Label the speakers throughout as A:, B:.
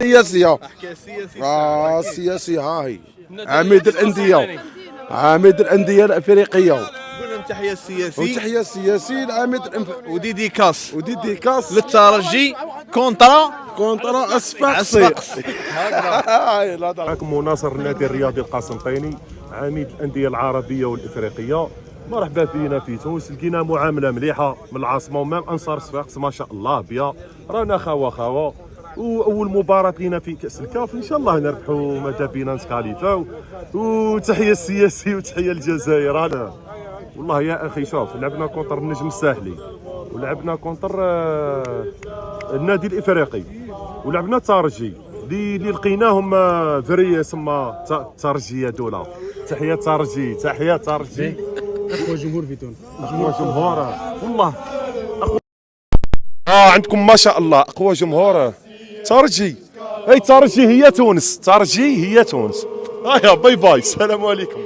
A: سياسية. السياسية ها هي عميد الأندية، عميد الأندية الأفريقية.
B: قلنا تحية السياسي
A: وتحية السياسي العميد
B: وديديكاس
A: وديديكاس
B: للترجي كونترا
A: الصفاقسي.
C: معكم مناصر النادي الرياضي القاسنطيني عميد الانديه العربيه والافريقيه. مرحبا فينا في تونس، لقينا معامله مليحه من العاصمه ومن انصار صفاقس ما شاء الله بيا، رانا خوا واول مباراه لينا في كاس الكاف ان شاء الله نربحوا ماذا بينا نتكاليفاو. وتحيه السياسي وتحيه الجزائر. انا والله يا اخي شوف، لعبنا كونتر النجم الساحلي ولعبنا كونتر النادي الافريقي ولعبنا الترجي اللي لقيناهم ذريه سما ترجيه دوله. تحيه ترجي، تحيه ترجي.
D: اقوى جمهور في تونس،
C: اقوى جمهور والله عندكم ما شاء الله اقوى جمهور. ترجي، اي ترجي هي تونس، ترجي هي تونس. يا باي باي، السلام عليكم.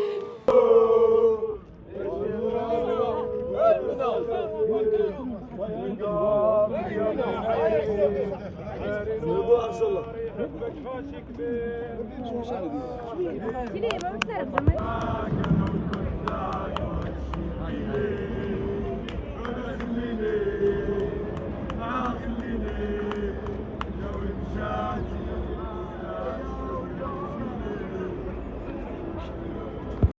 E: Bileyim, öyle